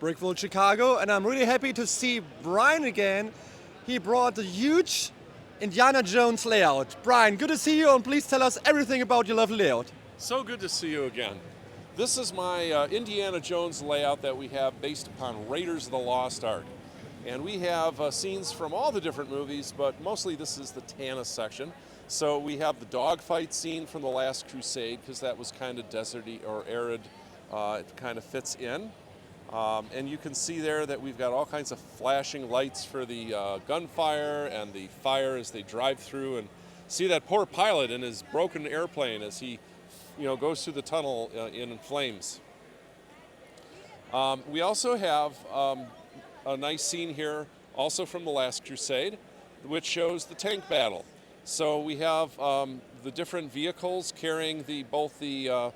Brickworld Chicago, and I'm really happy to see Brian again. He brought the huge Indiana Jones layout. Brian, good to see you, and please tell us everything about your lovely layout. So good to see you again. This is my Indiana Jones layout that we have based upon Raiders of the Lost Ark. And we have scenes from all the different movies, but mostly this is the Tanis section. So we have the dogfight scene from The Last Crusade, because that was kind of deserty or arid. It kind of fits in. And you can see there that we've got all kinds of flashing lights for the gunfire and the fire as they drive through. And see that poor pilot in his broken airplane as he goes through the tunnel in flames. We also have a nice scene here, also from The Last Crusade, which shows the tank battle. So we have the different vehicles carrying both the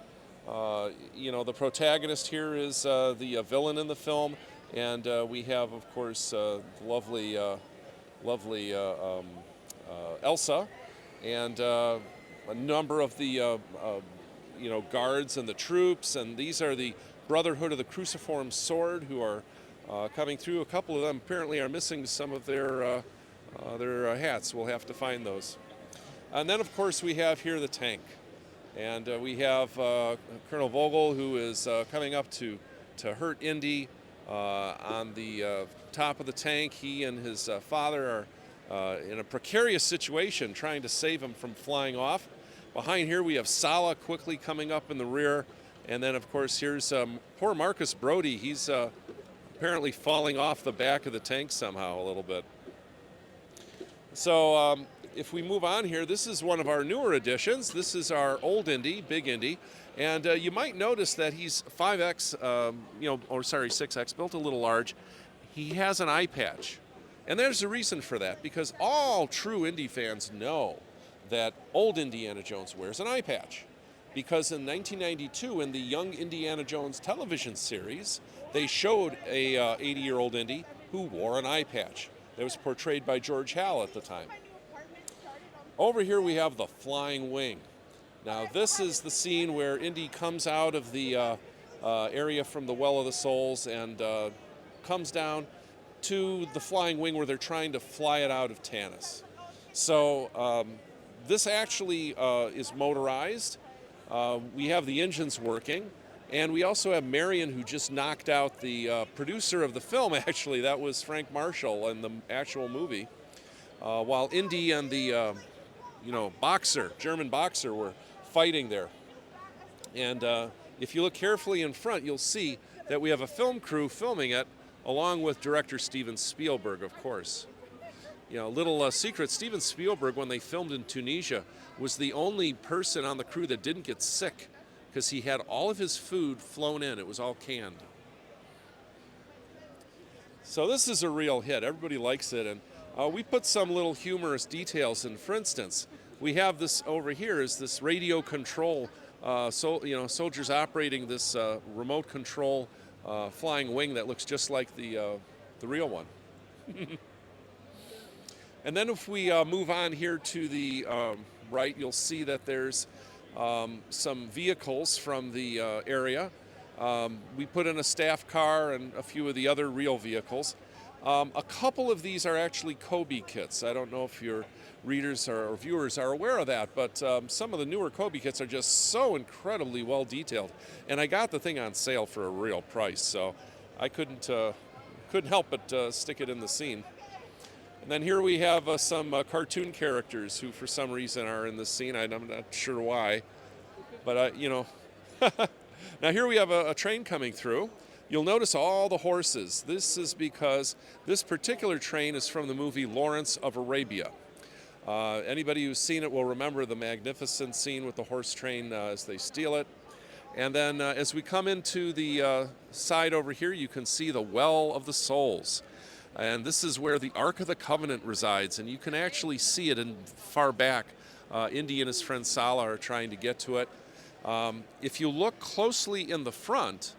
protagonist here is the villain in the film, and we have, of course, lovely Elsa, and a number of the guards and the troops, and these are the Brotherhood of the Cruciform Sword who are coming through. A couple of them apparently are missing some of their hats. We'll have to find those. And then, of course, we have here the tank. And we have Colonel Vogel, who is coming up to hurt Indy on the top of the tank. He and his father are in a precarious situation trying to save him from flying off. Behind here we have Sala quickly coming up in the rear. And then, of course, here's poor Marcus Brody. He's apparently falling off the back of the tank somehow a little bit. So if we move on here, this is one of our newer additions. This is our old Indy, Big Indy. And you might notice that he's 5X, 6X, built a little large. He has an eye patch. And there's a reason for that, because all true Indy fans know that old Indiana Jones wears an eye patch. Because in 1992, in the Young Indiana Jones television series, they showed a 80-year-old Indy who wore an eye patch. That was portrayed by George Hal at the time. Over here we have the flying wing. Now this is the scene where Indy comes out of the area from the Well of the Souls and comes down to the flying wing where they're trying to fly it out of Tanis. So this actually is motorized. We have the engines working, and we also have Marion, who just knocked out the producer of the film. Actually, that was Frank Marshall in the actual movie, while Indy and the German boxer were fighting there. And if you look carefully in front, you'll see that we have a film crew filming it, along with director Steven Spielberg, of course. Little secret, Steven Spielberg, when they filmed in Tunisia, was the only person on the crew that didn't get sick, because he had all of his food flown in. It was all canned. So this is a real hit. Everybody likes it, and we put some little humorous details in. For instance, we have this over here is this radio control, soldiers operating this remote control flying wing that looks just like the real one. And then if we move on here to the right, you'll see that there's some vehicles from the area. We put in a staff car and a few of the other real vehicles. A couple of these are actually Kobe kits. I don't know if your readers or viewers are aware of that, but some of the newer Kobe kits are just so incredibly well detailed. And I got the thing on sale for a real price, so I couldn't help but stick it in the scene. And then here we have some cartoon characters who, for some reason, are in this scene. I'm not sure why, but Now here we have a train coming through. You'll notice all the horses. This is because this particular train is from the movie Lawrence of Arabia. Anybody who's seen it will remember the magnificent scene with the horse train as they steal it. And then as we come into the side over here, you can see the Well of the Souls. And this is where the Ark of the Covenant resides, and you can actually see it in far back. Indy and his friend Sala are trying to get to it. If you look closely in the front,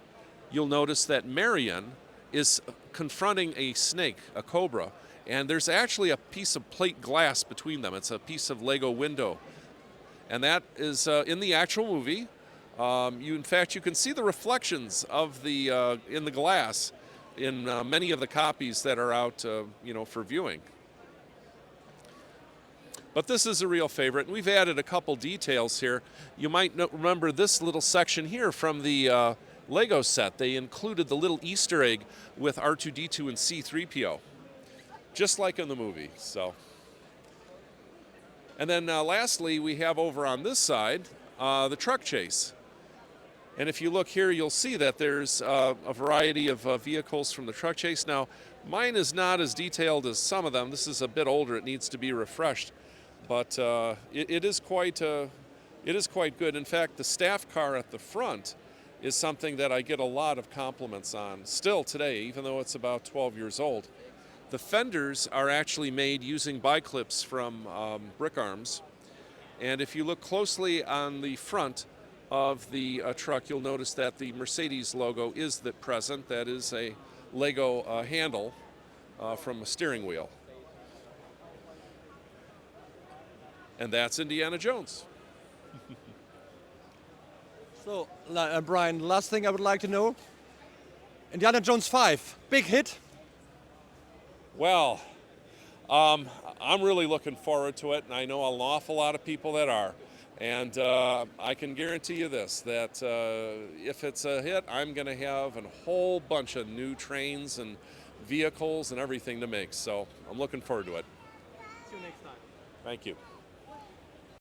you'll notice that Marion is confronting a snake, a cobra, and there's actually a piece of plate glass between them. It's a piece of Lego window. And that is in the actual movie. In fact, you can see the reflections of in the glass in many of the copies that are out, for viewing. But this is a real favorite, and we've added a couple details here. You might remember this little section here from the Lego set. They included the little Easter egg with R2-D2 and C-3PO, just like in the movie. So, and then lastly, we have over on this side the truck chase. And if you look here, you'll see that there's a variety of vehicles from the truck chase. Now, mine is not as detailed as some of them. This is a bit older. It needs to be refreshed. But it is quite good. In fact, the staff car at the front is something that I get a lot of compliments on still today, even though it's about 12 years old. The fenders are actually made using bi-clips from Brick Arms. And if you look closely on the front of the truck, you'll notice that the Mercedes logo is present. That is a Lego handle from a steering wheel. And that's Indiana Jones. So, Brian, last thing I would like to know. Indiana Jones 5, big hit? Well, I'm really looking forward to it, and I know an awful lot of people that are. And I can guarantee you this, that if it's a hit, I'm going to have a whole bunch of new trains and vehicles and everything to make. So I'm looking forward to it. See you next time. Thank you.